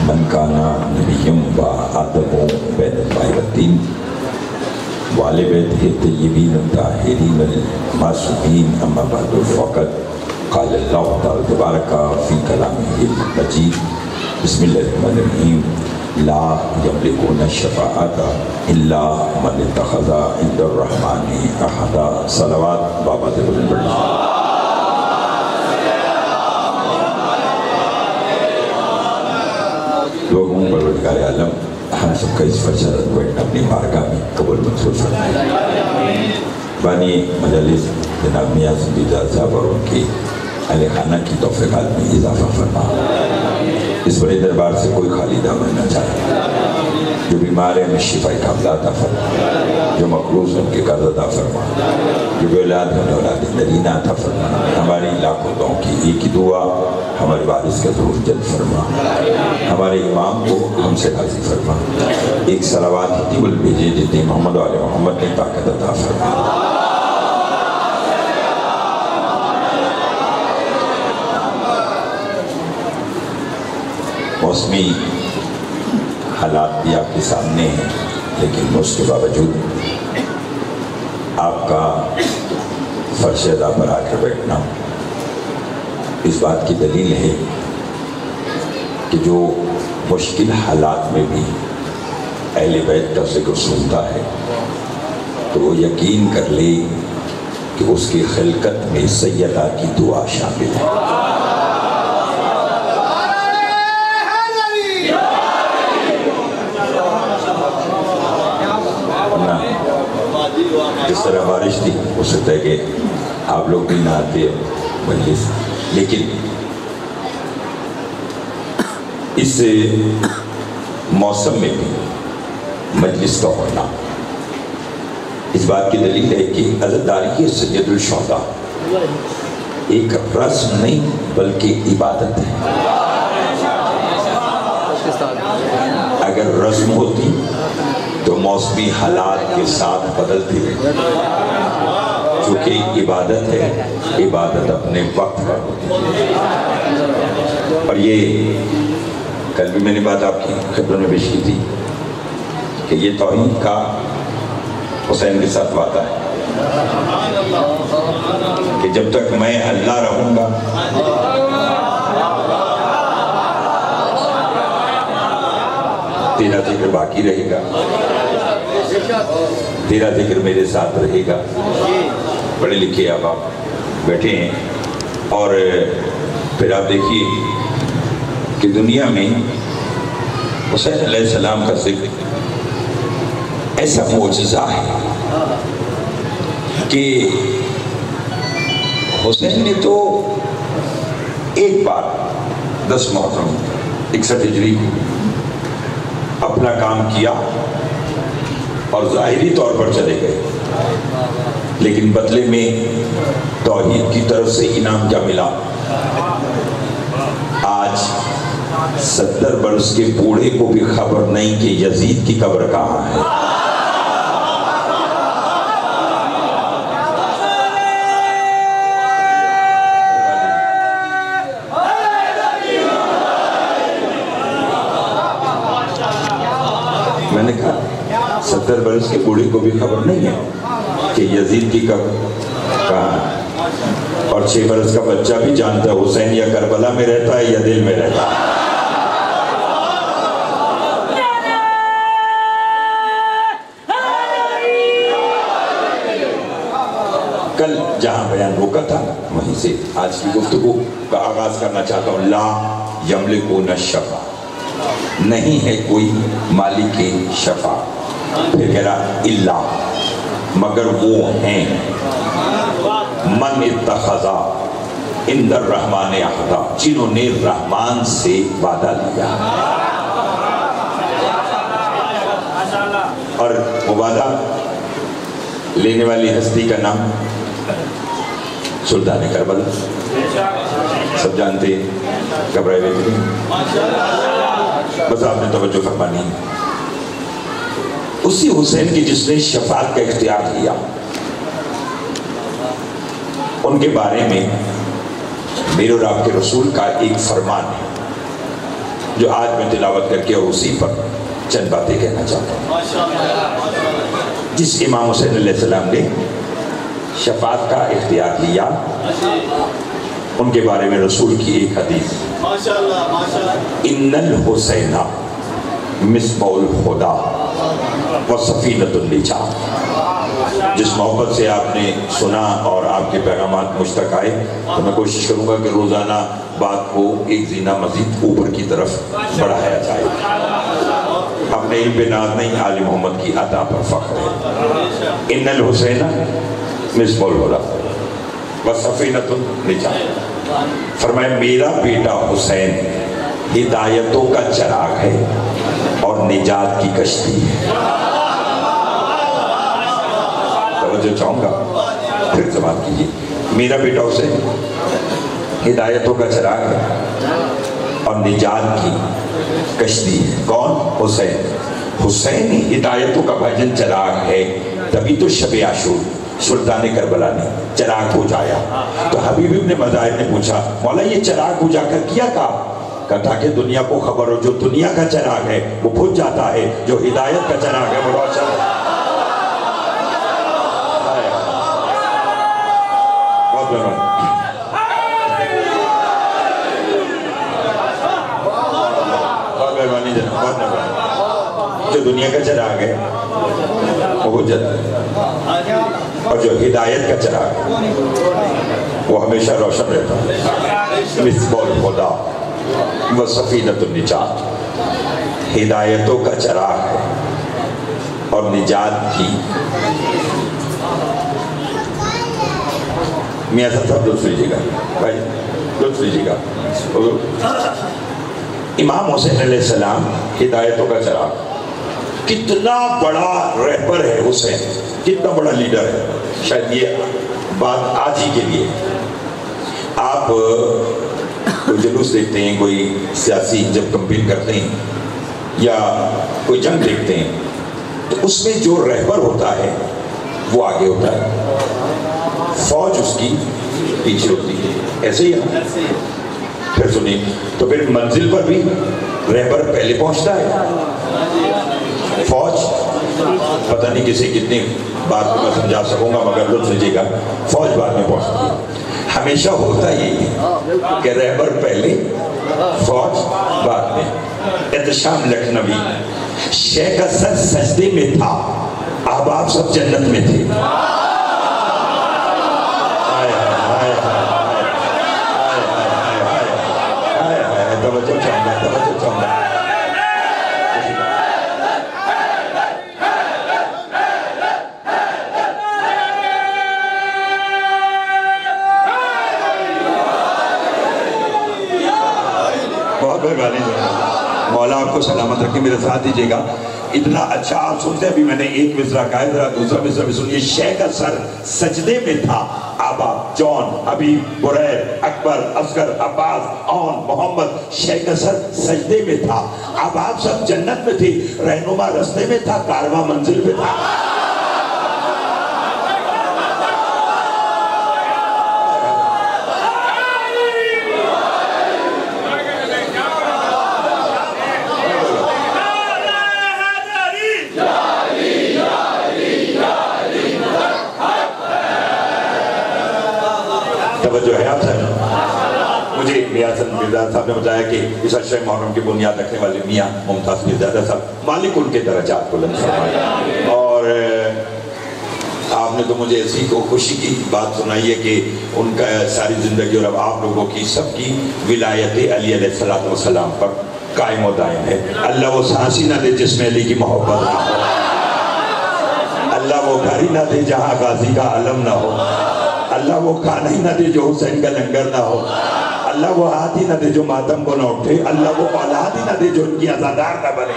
من کانا نبیم و آدم بین الطاہرین وآل بیتہ الطیبین الطاہرین المعصومین اما بعد فقط قال اللہ تعالی تبارک فی کلامہ المجید بسم اللہ الرحمن الرحیم لا یملکون الشفاعۃ الا من اتخذ عند الرحمن عہدا صلوات بابا دے بلند لوگوں پروردگار عالم ہم سب کا اس فرشت کو اپنی بارگاہ میں قبول منظور فرمائے۔ بانی مجلس جناب میاں سنجیدہ صاحب اور ان کی اہل خانہ کی توفیقات میں اضافہ فرما، اس بڑے دربار سے کوئی خالی دامن نہ جائے، جو بیمار ہیں شفاء کاملہ عطا فرما، جو مقروض ان کے قرض عطا فرما، جو بے اولاد ہیں اولاد نرینہ عطا فرما، ہماری لاکھوں دعاؤں کی ایک ہی دعا ہمارے وارث کا ضرور جلد فرما، ہمارے امام کو ہم سے راضی فرما، ایک صلوات طول بھیجے جتنی محمد و آل محمد نے طاقت عطا فرما۔ موسمی حالات بھی آپ کے سامنے ہیں، لیکن اس کے باوجود آپ کا فرش ادا پر آ کر بیٹھنا اس بات کی دلیل ہے کہ جو مشکل حالات میں بھی اہل بیت کا ذکر سنتا ہے تو وہ یقین کر لے کہ اس کی خلقت میں سیدہ کی دعا شامل ہے۔ جس طرح بارش تھی ہو سکتا ہے کہ آپ لوگ بھی نہ آتے مجلس، لیکن اس موسم میں بھی مجلس کا ہونا اس بات کی دلیل ہے کہ عزاداری سید الشہداء ایک رسم نہیں بلکہ عبادت ہے۔ اگر رسم ہوتی تو موسمی حالات کے ساتھ بدلتی رہی، چونکہ عبادت ہے، عبادت اپنے وقت پر ہوتی ہے۔ اور یہ کل بھی میں نے بات آپ کی خدمت میں پیش کی تھی کہ یہ توحید کا حسین کے ساتھ وعدہ ہے کہ جب تک میں اللہ رہوں گا تیرا ذکر باقی رہے گا، تیرا ذکر میرے ساتھ رہے گا۔ پڑھے لکھے اب آپ بیٹھے ہیں اور پھر آپ دیکھیے کہ دنیا میں حسین علیہ السلام کا ذکر ایسا معجزہ ہے کہ حسین نے تو ایک بار 10 محرم 61 ہجری اپنا کام کیا اور ظاہری طور پر چلے گئے، لیکن بدلے میں توحید کی طرف سے انعام کیا ملا؟ آج 70 برس کے بوڑھے کو بھی خبر نہیں کہ یزید کی قبر کہاں ہے۔ میں نے کہا 70 برس کے بوڑھے کو بھی خبر نہیں ہے کہ یزید کی قبر کہاں ہے، اور 6 برس کا بچہ بھی جانتا ہے حسین یا کربلا میں رہتا ہے یا دل میں رہتا ہے۔ کل جہاں بیان روکا تھا وہیں سے آج کی گفتگو کا آغاز کرنا چاہتا ہوں۔ لا یملکون الشفاعۃ، نہیں ہے کوئی مالک شفاء، پھر کہہ رہا الا، مگر وہ ہیں من اتخذ عند الرحمن عہدا، جنہوں نے رحمان سے وعدہ لیا۔ اور وہ وعدہ لینے والی ہستی کا نام سلطان کربلا، سب جانتے ہیں، گھبرائے ہوئے تھے، بس آپ نے توجہ فرمانی ہے۔ اسی حسین کی جس نے شفاعت کا اختیار لیا، ان کے بارے میں میرے اور آپ کے رسول کا ایک فرمان ہے جو آج میں تلاوت کر کے اور اسی پر چند باتیں کہنا چاہتا ہوں. جس امام حسین علیہ السلام نے شفاعت کا اختیار لیا، ان کے بارے میں رسول کی ایک حدیث، ان الحسین مصباح الہدی و سفینۃ النجاۃ. جس محبت سے آپ نے سنا اور آپ کے پیغامات مجھ تک آئے، تو میں کوشش کروں گا کہ روزانہ بات کو ایک زینہ مزید اوپر کی طرف بڑھایا جائے. اپنے علم پہ ناز نہیں، آل محمد کی عطا پر فخر ہے. ان الحسین مصباح الہدی و سفینۃ النجاۃ. فرمایا میرا بیٹا حسین ہدایتوں کا چراغ ہے اور نجات کی کشتی ہے. توجہ چاہوں گا، پھر سماعت کیجیے. میرا بیٹا حسین ہدایتوں کا چراغ ہے اور نجات کی کشتی ہے. کون؟ حسین. حسین ہدایتوں کا بھاجن چراغ ہے، تبھی تو شب عاشور سلطان کربلا نے چراغ بجھایا. تو حبیب ابن مظاہر نے پوچھا، مولا یہ چراغ بجھا کر کیا کہا؟ تاکہ دنیا کو خبر ہو جو دنیا کا چراغ ہے وہ بجھ جاتا ہے، جو ہدایت کا چراغ ہے وہ روشن ہے. بہت مہربانی جناب، بہت مہربانی. جو دنیا کا چراغ ہے وہ بجھ جاتا ہے، اور جو ہدایت کا چراغ ہے وہ ہمیشہ روشن رہتا ہے. مصباح الہدی و سفینۃ النجاۃ. ہدایتوں کا چراغ ہے اور نجات کی. میاں صاحب لطف لیجیے گا، بھائی لطف لیجیے گا. امام حسین علیہ السلام ہدایتوں کا چراغ. کتنا بڑا رہبر ہے حسین، کتنا بڑا لیڈر ہے. شاید یہ بات آج ہی کے لیے آپ کوئی جلوس دیکھتے ہیں، کوئی سیاسی جب کمپین کرتے ہیں یا کوئی جنگ دیکھتے ہیں، تو اس میں جو رہبر ہوتا ہے وہ آگے ہوتا ہے، فوج اس کی پیچھے ہوتی ہے. ایسے ہی ہے. پھر سنیں تو پھر منزل پر بھی رہبر پہلے پہنچتا ہے، فوج پتہ نہیں کسی کتنی بات کو میں سمجھا سکوں گا مگر لطف لیجیے گا، فوج بعد میں پہنچتی ہے. ہمیشہ ہوتا یہی ہے کہ رہبر پہلے فوج بعد میں. احتشام لکھنوی. شیخ کا سر سجدے میں تھا، احباب سب جنت میں تھے. توجہ چاہوں گا، توجہ چاہوں گا. مولا آپ کو سلامت رکھے. میرے ساتھ دیجیے گا. اتنا اچھا آپ سنتے ہیں. ابھی میں نے ایک مصرع کہا ہے، ذرا دوسرا مصرع بھی سنیے. شیخ کا سر سجدے میں تھا، آبا جون حبیب بریر اکبر اصغر عباس اون محمد. شیخ کا سر سجدے میں تھا، احباب سب جنت میں تھی، رہنما رستے میں تھا، کارواں منزل پہ تھا. توجہ ہے آپ صاحب. مجھے میاں حسن مرزا صاحب نے بتایا کہ اس عشرہ محرم کی بنیاد رکھنے والے میاں ممتاز مرزا صاحب مالک ان کے درجات کو بلند فرمائے. اور آپ نے تو مجھے اسی کو خوشی کی بات سنائی ہے کہ ان کا ساری زندگی اور اب آپ لوگوں کی سب کی ولایت علی علیہ السلام پر قائم و دائم ہے. اللہ وہ سانسی نہ دے جس میں علی کی محبت نہ ہو. اللہ وہ گھر ہی نہ دے جہاں غازی کا علم نہ ہو. اللہ وہ کھانا ہی نہ دے جو حسین کا لنگر نہ ہو. اللہ وہ ہاتھ ہی نہ دے جو ماتم کو نہ اٹھے. اللہ وہ اولاد ہی نہ دے جو ان کی عزادار نہ بنے.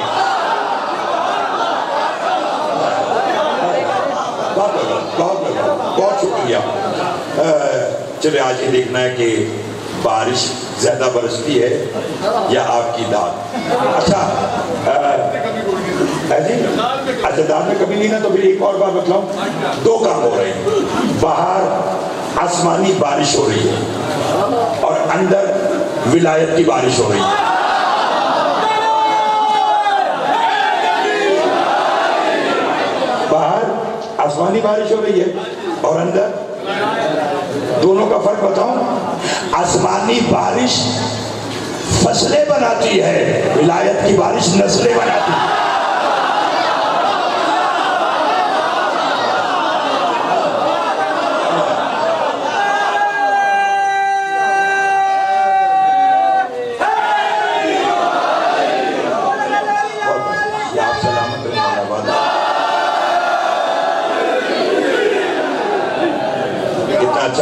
بہت شکریہ. چلے آج یہ دیکھنا ہے کہ بارش زیادہ برستی ہے یا آپ کی داد. اچھا داد میں کبھی نہیں نا. تو پھر ایک اور بات بتلاؤں. دو کام ہو رہے ہیں. باہر آسمانی بارش ہو رہی ہے اور اندر ولایت کی بارش ہو رہی ہے. آسمانی بارش ہو رہی ہے اور اندر دونوں کا فرق بتاؤں؟ آسمانی بارش فصلیں بناتی ہے، ولایت کی بارش نسلیں بناتی ہے۔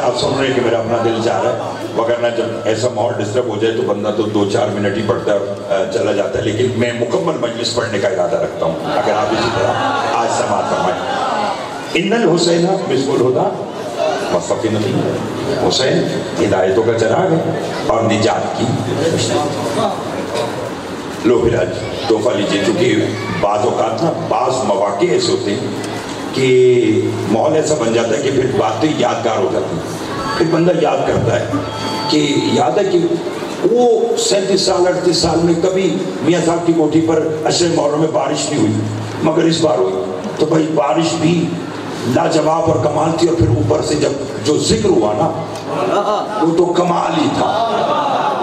آپ سن رہے ہیں کہ میرا اپنا دل چاہ رہا ہے، وگرنہ جب ایسا ماحول ڈسٹرب ہو جائے تو بندہ تو 2-4 منٹ ہی پڑھتا ہے چلا جاتا ہے، لیکن میں مکمل مجلس پڑھنے کا ارادہ رکھتا ہوں اگر آپ اسی طرح آج سماعت فرمائیں۔ ان الحسین بسم الہدا مصطفی نبی، حسین ہدایتوں کا چراغ ہے اور نجات کی۔ لو پھر آج تحفہ لیجیے، چونکہ بعض اوقات نا بعض مواقع ایسے ہوتے ہیں کہ ماحول ایسا بن جاتا ہے کہ پھر باتیں یادگار ہو جاتی ہیں، پھر بندہ یاد کرتا ہے کہ یاد ہے کہ وہ 37 سال 38 سال میں کبھی میاں صاحب کی کوٹھی پر عشر محرم میں بارش نہیں ہوئی، مگر اس بار ہوئی، تو بھائی بارش بھی لاجواب اور کمال تھی، اور پھر اوپر سے جب جو ذکر ہوا نا وہ تو کمال ہی تھا۔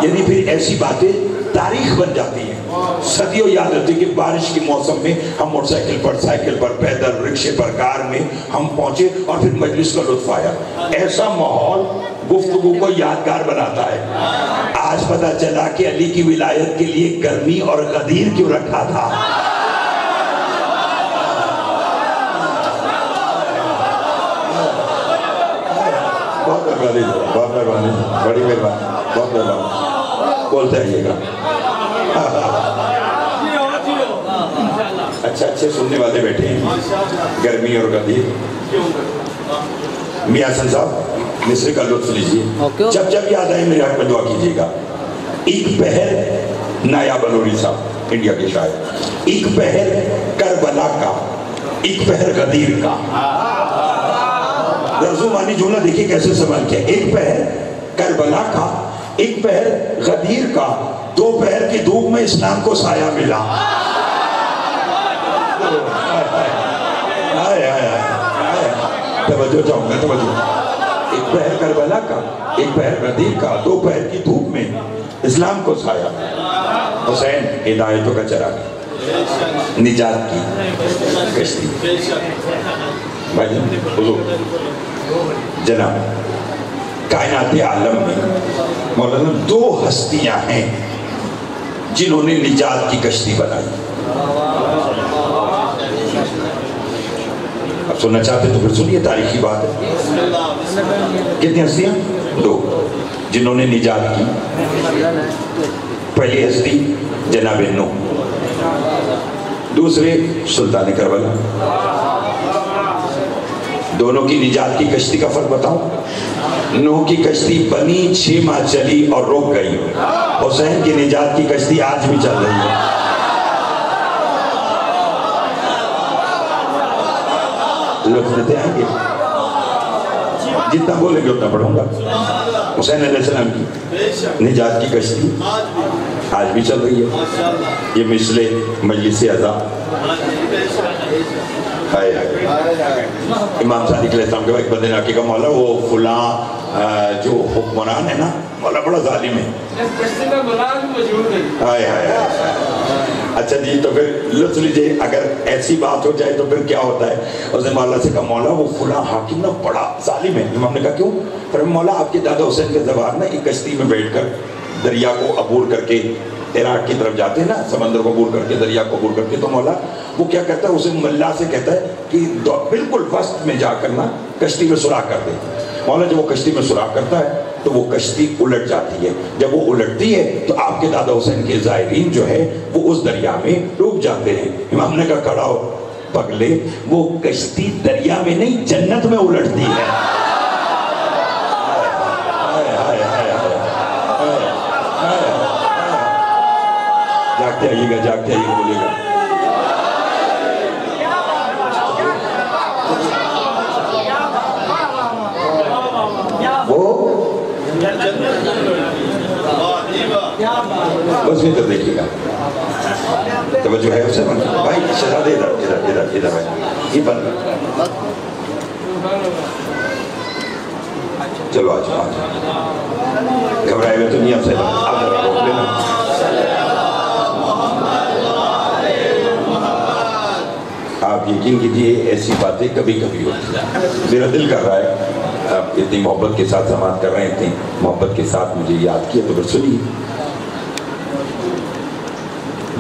یعنی پھر ایسی باتیں تاریخ بن جاتی ہیں، صدیوں یاد رہتی کہ بارش کے موسم میں ہم موٹر سائیکل پر، سائیکل پر، پیدل، رکشے پر، کار میں ہم پہنچے اور پھر مجلس کا لطف آیا۔ ایسا ماحول گفتگو کو یادگار بناتا ہے۔ آج پتہ چلا کہ علی کی ولایت کے لیے گرمی اور غدیر کیوں رکھا تھا۔ بہت مہربانی، بہت مہربانی، بڑی مہربانی، بہت مہربانی، بولتے رہیے گا۔ اچھا اچھے سننے والے بیٹھے ہیں، گرمی اور غدیر۔ میاں حسن صاحب مصر کا لطف لیجیے، جب جب یاد آئے میرے حق میں دعا کیجیے گا۔ ایک پہر نایاب بلوری صاحب انڈیا کے شاعر، ایک پہر کربلا کا، ایک پہر غدیر کا۔ رزومانی جملہ دیکھیے کیسے سوال کیا، ایک پہر کربلا کا، ایک پہر غدیر کا، دو پہر کی دھوپ میں اسلام کو سایہ ملا۔ توجہ چاہوں گا، توجہ۔ ایک پہر کربلا کا، ایک پہر غدیر کا، دو پہر کی دھوپ میں اسلام کو سایہ۔ حسین ہدایتوں کا چراغ، نجات کی کشتی۔ بھائی حضور جناب، کائنات عالم میں مولانا 2 ہستیاں ہیں جنہوں نے نجات کی کشتی بنائی۔ اب سننا چاہتے تو پھر سنیے، تاریخی بات ہے۔ کتنی ہستیاں؟ 2 جنہوں نے نجات کی۔ پہلی ہستی جناب نوح، دوسرے سلطان کربلا۔ دونوں کی نجات کی کشتی کا فرق بتاؤں؟ نوح کی کشتی بنی 6 ماہ چلی اور رک گئی، حسین کی نجات کی کشتی آج بھی چل رہی ہے۔ لطف دیتے آئیں گے، جتنا بولیں گے اتنا پڑھوں گا۔ حسین علیہ السلام کی نجات کی کشتی آج بھی چل رہی ہے۔ یہ مثل مجلس عزا، امام صادق علیہ السلام کے بعد ایک بندے نے آ کے کہا مولا وہ فلاں جو حکمران ہے نا مولا بڑا ظالم ہے۔ اچھا جی، تو پھر لطف لیجئے، اگر ایسی بات ہو جائے تو پھر کیا ہوتا ہے؟ اس نے مولا سے کہا مولا وہ فلاں حاکم نا بڑا ظالم ہے۔ امام نے کہا کیوں؟ پھر مولا آپ کے دادا حسین کے زبان نا ایک کشتی میں بیٹھ کر دریا کو عبور کر کے عراق کی طرف جاتے ہیں نا، سمندر کو عبور کر کے، دریا کو عبور کر کے، تو مولا وہ کیا کرتا ہے، اسے ملا سے کہتا ہے کہ بالکل وسط میں جا کر نا کشتی میں سوراخ کر دے۔ مولا جب وہ کشتی میں سوراخ کرتا ہے تو وہ کشتی الٹ جاتی ہے۔ جب وہ الٹتی ہے تو آپ کے دادا حسین کے زائرین جو ہے وہ اس دریا میں ڈوب جاتے ہیں۔ امام نے کہا کھڑا ہو پگلے، وہ کشتی دریا میں نہیں جنت میں الٹتی ہے۔ جاگتے آئیے گا، جاگتے آئیے بولے گا۔ بس ادھر دیکھیے گا، توجہ ہے اسے بھائی، شہزادے ادھر ادھر ادھر ادھر بھائی، یہ بند چلو آج گھبرائے ہوئے تو نہیں آپ سے آپ ذرا روک لینا. آپ یقین کیجیے ایسی باتیں کبھی کبھی ہوتی ہیں. میرا دل کر رہا ہے آپ اتنی محبت کے ساتھ سماعت کر رہے ہیں, اتنی محبت کے ساتھ مجھے یاد کیا تو پھر سنیے.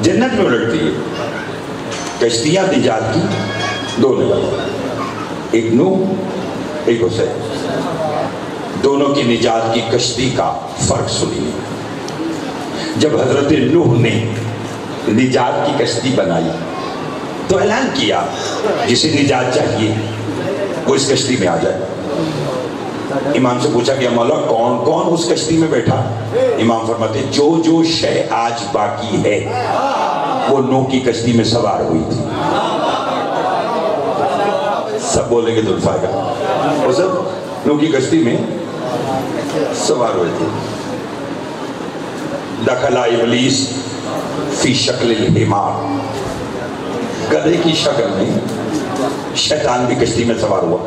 جنت میں الٹتی ہے کشتیاں نجات کی دو نجات, ایک نوح ایک حسین. دونوں کی نجات کی کشتی کا فرق سنیے. جب حضرت نوح نے نجات کی کشتی بنائی تو اعلان کیا جسے نجات چاہیے وہ اس کشتی میں آ جائے. امام سے پوچھا کہ مولا کون کون اس کشتی میں بیٹھا؟ امام فرماتے جو جو شے آج باقی ہے وہ نوح کی کشتی میں سوار ہوئی تھی. سب بولیں گے دلفا کا, وہ سب نوح کی کشتی میں سوار ہوئے تھے. دخل ابلیس فی شکل الحمار, گدھے کی شکل میں شیطان بھی کشتی میں سوار ہوا.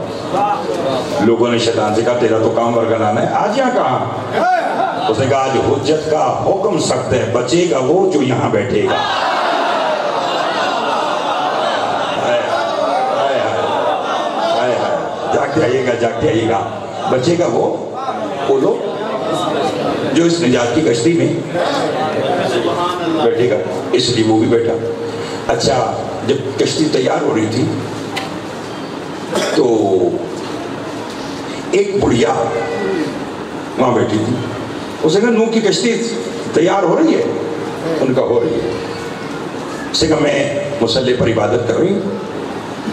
لوگوں نے شیطان سے کہا تیرا تو کام ورگلانا ہے, آج یہاں کہاں؟ اس نے کہا آج حجت کا حکم سخت ہے, بچے گا وہ جو یہاں بیٹھے گا. جاگتے آئیے گا بچے گا وہ بولو جو اس نجات کی کشتی میں بیٹھے گا. اس لیے وہ بھی بیٹھا. اچھا جب کشتی تیار ہو رہی تھی تو ایک بڑھیا وہاں بیٹھی تھی. اس نے کہا نوح کی کشتی تیار ہو رہی ہے؟ ان کا ہو رہی ہے. اس نے کہا میں مصلی پر عبادت کر رہی ہوں,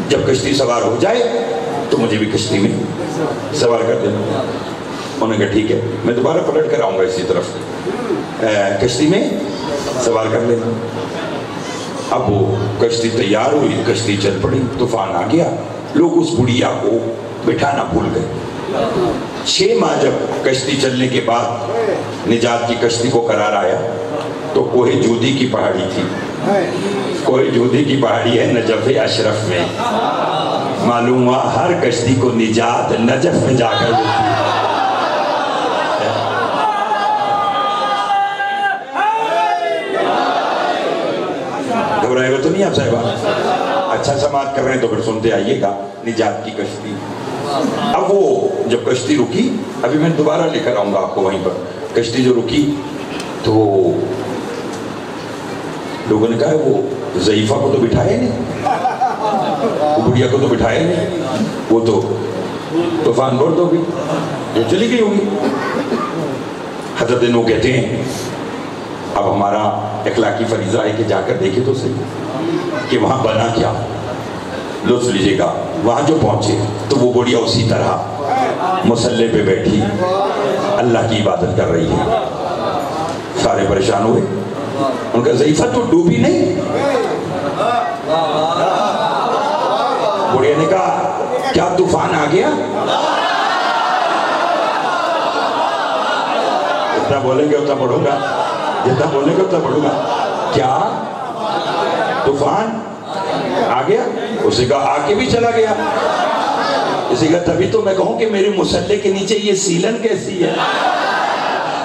جب کشتی سوار ہو جائے تو مجھے بھی کشتی میں سوار کر دینا. انہوں نے کہا ٹھیک ہے, میں دوبارہ پلٹ کر آؤں گا اسی طرف, کشتی میں سوار کر لینا. اب وہ کشتی تیار ہوئی, کشتی چل پڑی, طوفان آ گیا. لوگ اس بڑھیا کو بٹھانا بھول گئے. 6 ماہ جب کشتی چلنے کے بعد نجات کی کشتی کو قرار آیا تو کوہ جودی کی پہاڑی تھی. کوہ جودی کی پہاڑی ہے نجف اشرف میں. معلوم ہوا ہر کشتی کو نجات نجف میں جا کر ملتی ہے. گھبرائے ہوئے تو نہیں آپ صاحبہ؟ اچھا سماعت کر رہے ہیں تو پھر سنتے آئیے گا. نجات کی کشتی. اب وہ جب کشتی رکی, ابھی میں دوبارہ لے کر آؤں گا آپ کو وہیں پر. کشتی جو رکی تو لوگوں نے کہا وہ ضعیفہ کو تو بٹھائے نہیں, وہ بڑھیا کو تو بٹھائے نہیں, وہ تو طوفان برد ہوگی, جو چلی گئی ہوگی. حضرت نوح کہتے ہیں اب ہمارا اخلاقی فریضہ ہے کہ جا کر دیکھیں تو صحیح کہ وہاں بنا کیا. لطف لیجیے گا. وہاں جو پہنچے تو وہ بڑھیا اسی طرح مصلی پہ بیٹھی اللہ کی عبادت کر رہی ہے. سارے پریشان ہوئے. ان کا ضعیفہ تو ڈوبی نہیں. بڑھیا نے کہا کیا طوفان آ گیا؟ جتنا بولیں گے اتنا پڑھوں گا, جتنا بولیں گے اتنا پڑھوں گا. کیا طوفان آ گیا؟ اسے کہا آ کے بھی چلا گیا. اسے کہا تبھی تو میں کہوں کہ میرے مصلی کے نیچے یہ سیلن کیسی ہے.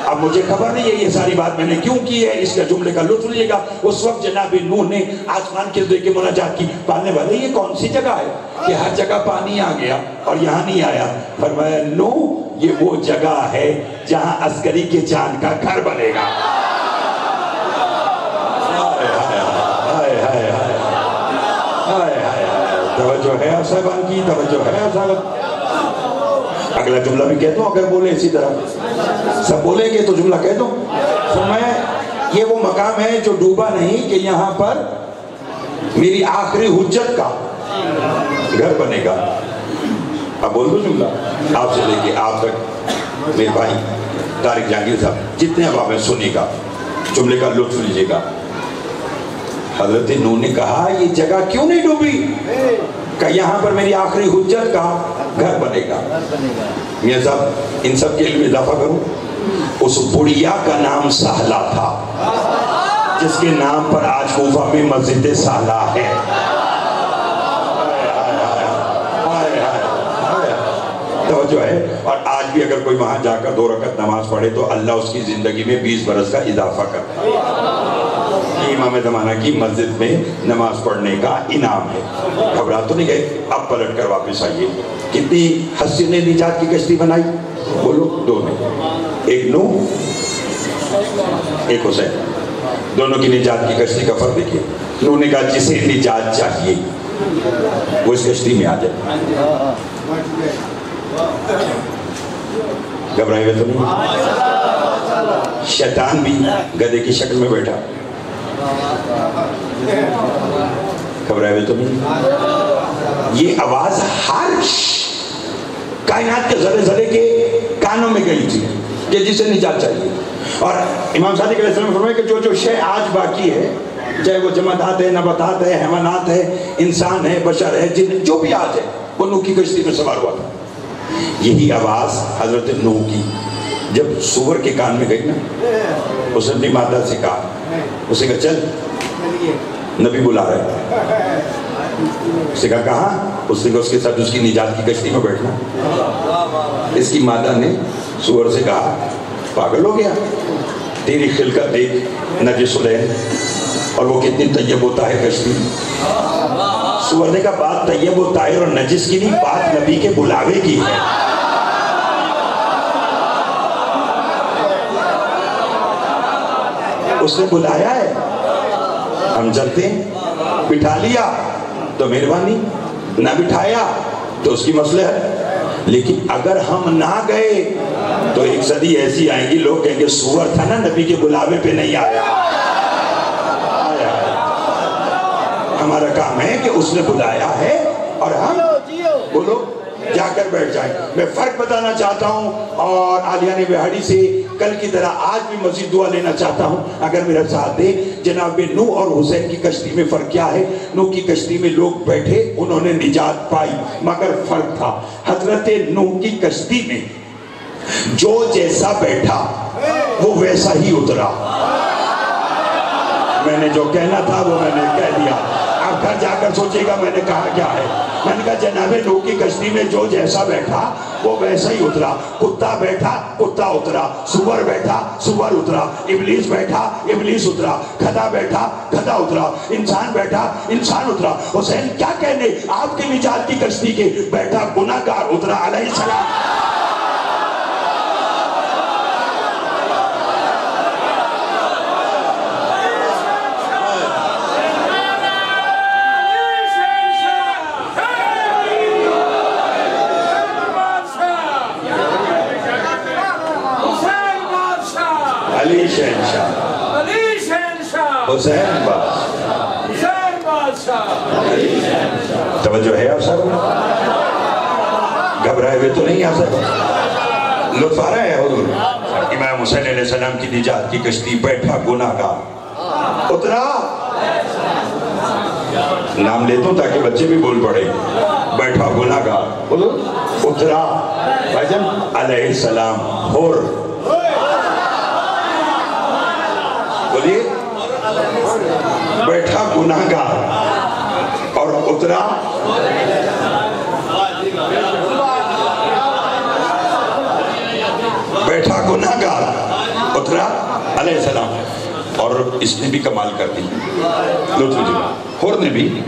اب مجھے خبر نہیں ہے یہ ساری بات میں نے کیوں کی ہے, اس کا جملے کا لطف لیجیے گا. اس وقت جناب نوح نے آسمان کے دیکھ کے مناجات کی, پالنے والے یہ کون سی جگہ ہے کہ ہر جگہ پانی آ گیا اور یہاں نہیں آیا؟ فرمایا نوح یہ وہ جگہ ہے جہاں عسکری کے چاند کا گھر بنے گا. توجہ ہے آپ صاحبان کی, توجہ ہے آپ صاحب. اگلا جملہ بھی کہتا ہوں اگر بولے اسی طرح, سب بولیں گے تو جملہ کہہ دو. فرمایا یہ وہ مقام ہے جو ڈوبا نہیں کہ یہاں پر میری آخری حجت کا گھر بنے گا. اب بول دو جملہ, آپ سے لے کے آپ تک. میرے بھائی طارق جہانگیر صاحب جتنے اب آپ نے سنی گا جملے کا لطف لیجیے گا. حضرت نوح نے کہا یہ جگہ کیوں نہیں ڈوبی؟ کہ یہاں پر میری آخری حجت کا گھر بنے گا. میاں صاحب ان سب کے علم اضافہ کروں, اس بڑھیا کا نام سہلا تھا جس کے نام پر آج کوفہ میں مسجد سہلا ہے. توجہ ہے. اور آج بھی اگر کوئی وہاں جا کر 2 رکعت نماز پڑھے تو اللہ اس کی زندگی میں 20 برس کا اضافہ کرتا ہے. یہ امام زمانہ کی مسجد میں نماز پڑھنے کا انعام ہے. گھبرا تو نہیں گئے؟ اب پلٹ کر واپس آئیے. کتنی ہستیوں نے نجات کی کشتی بنائی؟ بولو. 2 نے. ایک نوح، ایک حسین. دونوں کی نجات کی کشتی کا فرق دیکھیے. نوح نے کہا جسے نجات چاہیے وہ اس کشتی میں آ جائے. گھبرائے ہوئے تو نہیں؟ شیطان بھی گدھے کی شکل میں بیٹھا. گھبرائے ہوئے تو نہیں؟ یہ آواز ہر کائنات کے ذرے ذرے کے کانوں میں گئی تھی کہ جسے نجات چاہیے. اور امام صادق علیہ السلام نے فرمایا کہ جو شے آج باقی ہے، چاہے وہ جمادات ہے، نباتات ہے، حیوانات ہے، انسان ہے، بشر ہے، جن جو بھی آج ہے، وہ نوح کی کشتی میں سوار ہوا تھا. یہی آواز حضرت نوح کی جب سور کے کان میں گئی نا، اس نے اپنی مادہ سے کہا، اسے کہا چل نبی بلا رہے. اس نے کہا کہاں؟ اس نے کہا اس کے ساتھ اس کی نجات کی کشتی میں بیٹھنا. اس کی مادہ نے سور سے کہا پاگل ہو گیا، تیری خلقت دیکھ نجس العین اور وہ کتنی طیب ہوتا ہے کشتی. سور نے کہا بات طیب و طاہر اور نجس کی نہیں، بات نبی کے بلاوے کی ہے. اس نے بلایا ہے، ہم چلتے ہیں. بٹھا لیا تو مہربانی، نہ بٹھایا تو اس کی مسئلہ ہے. لیکن اگر ہم نہ گئے تو ایک صدی ایسی آئیں گی لوگ کہیں گے سور تھا نا نبی کے بلاوے پہ نہیں آیا. ہمارا کام ہے کہ اس نے بلایا ہے اور ہم بولو جا کر بیٹھ جائیں. میں فرق بتانا چاہتا ہوں اور عالیہ نے بہاڑی سے کل کی طرح آج بھی مزید دعا لینا چاہتا ہوں اگر میرا ساتھ دے. جناب نوح اور حسین کی کشتی میں فرق کیا ہے؟ نوح کی کشتی میں لوگ بیٹھے، انہوں نے نجات پائی، مگر فرق تھا. حضرت نوح کی کشتی میں جو جیسا بیٹھا وہ ویسا ہی اترا. میں نے جو کہنا تھا وہ میں نے کہہ دیا. اب گھر جا کر سوچے گا میں نے کہا کیا ہے. میں نے کہا جناب نوح کی کشتی میں جو جیسا بیٹھا وہ ویسا ہی اترا. کتا بیٹھا کتا اترا، سور بیٹھا سور اترا، ابلیس بیٹھا ابلیس اترا، گدھا بیٹھا گدھا اترا، انسان بیٹھا انسان اترا. حسین کیا کہنے آپ کی نجات کی کشتی کے؟ بیٹھا گناہگار اترا علیہ السلام. علی شہنشاہ، علی شہنشاہ، حسین بادشاہ. توجہ ہے آپ سب؟ گھبرائے ہوئے تو نہیں آپ سب؟ لطف آ رہا ہے حضور؟ امام حسین علیہ السلام کی نجات کی کشتی. بیٹھا گناہگار اترا. نام لیتا ہوں تاکہ بچے بھی بول پڑے. بیٹھا گناہگار اترا بھائی جان علیہ السلام. اور بولیے بیٹھا گناہگار اور اترا بیٹھا گناہگار اترا علیہ السلام. اور اس نے بھی کمال کر دی. ہور نے بھی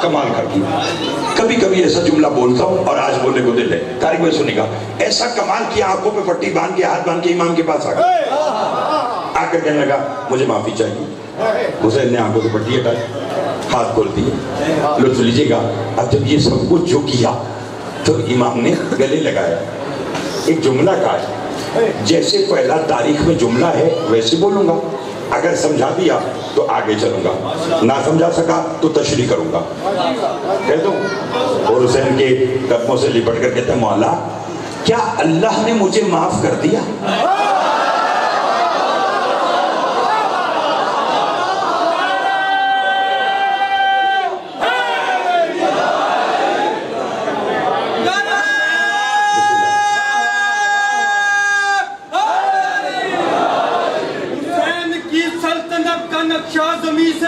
کمال کر دی. کبھی کبھی ایسا جملہ بولتا ہوں اور آج بولنے کو دل ہے. تاریخ میں سنے گا ایسا کمال کیا آنکھوں پہ پٹی باندھ کے ہاتھ باندھ کے امام کے پاس آ کر کہنے لگا مجھے معافی چاہیے. حسین نے آنکھوں سے پٹی ہٹائی، ہاتھ کھول دیے. لطف لیجیے گا. اب جب یہ سب کچھ جو کیا تو امام نے گلے لگایا. ایک جملہ کہا ہے جیسے پہلا تاریخ میں جملہ ہے ویسے بولوں گا. اگر سمجھا دیا تو آگے چلوں گا، نہ سمجھا سکا تو تشریح کروں گا. کہہ دوں. اور حسین کے قدموں سے لپٹ کر کہتے ہیں مولا کیا اللہ نے مجھے معاف کر دیا؟ حسین کی سلطنت کا نقشہ زمین سے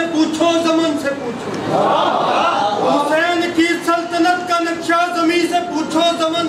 پوچھو زمن